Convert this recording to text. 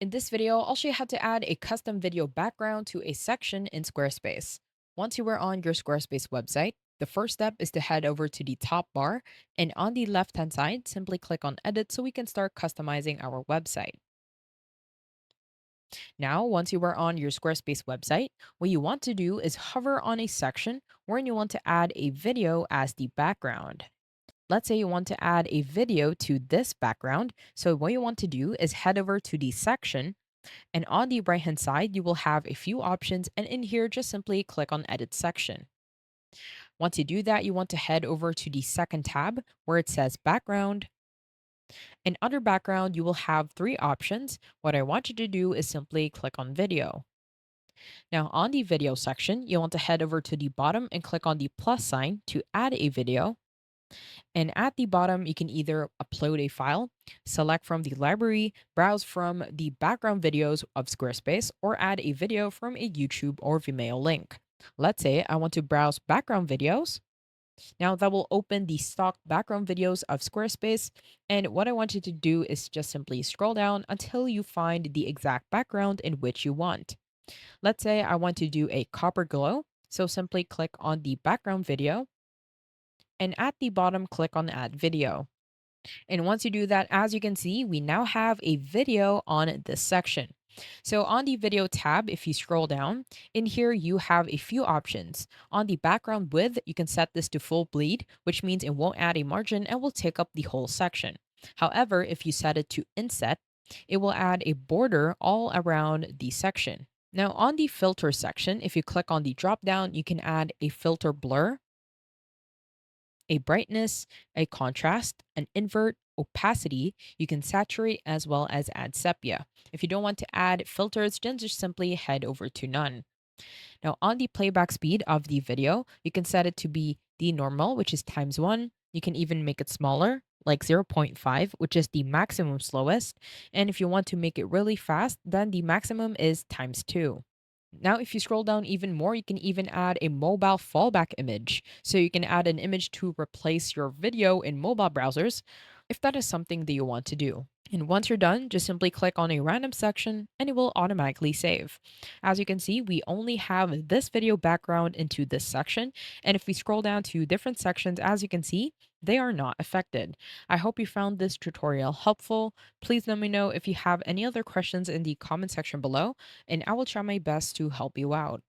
In this video, I'll show you how to add a custom video background to a section in Squarespace. Once you are on your Squarespace website, the first step is to head over to the top bar, and on the left-hand side, simply click on Edit so we can start customizing our website. Now, once you are on your Squarespace website, what you want to do is hover on a section wherein you want to add a video as the background. Let's say you want to add a video to this background. So what you want to do is head over to the section, and on the right hand side, you will have a few options. And in here, just simply click on Edit Section. Once you do that, you want to head over to the second tab where it says Background. And under Background, you will have three options. What I want you to do is simply click on Video. Now, on the video section, you want to head over to the bottom and click on the plus sign to add a video. And at the bottom, you can either upload a file, select from the library, browse from the background videos of Squarespace, or add a video from a YouTube or Vimeo link. Let's say I want to browse background videos. Now that will open the stock background videos of Squarespace. And what I want you to do is just simply scroll down until you find the exact background in which you want. Let's say I want to do a copper glow. So simply click on the background video, and at the bottom, click on Add Video. And once you do that, as you can see, we now have a video on this section. So on the video tab, if you scroll down, in here you have a few options. On the background width, you can set this to full bleed, which means it won't add a margin and will take up the whole section. However, if you set it to inset, it will add a border all around the section. Now on the filter section, if you click on the drop down, you can add a filter blur, a brightness, a contrast, an invert, opacity. You can saturate as well as add sepia. If you don't want to add filters, then just simply head over to none. Now, on the playback speed of the video, you can set it to be the normal, which is times one. You can even make it smaller, like zero point 0.5, which is the maximum slowest. And if you want to make it really fast, then the maximum is times two. Now, if you scroll down even more, you can even add a mobile fallback image. So you can add an image to replace your video in mobile browsers if that is something that you want to do. And once you're done, just simply click on a random section and it will automatically save. As you can see, we only have this video background into this section. And if we scroll down to different sections, as you can see, they are not affected. I hope you found this tutorial helpful. Please let me know if you have any other questions in the comment section below, and I will try my best to help you out.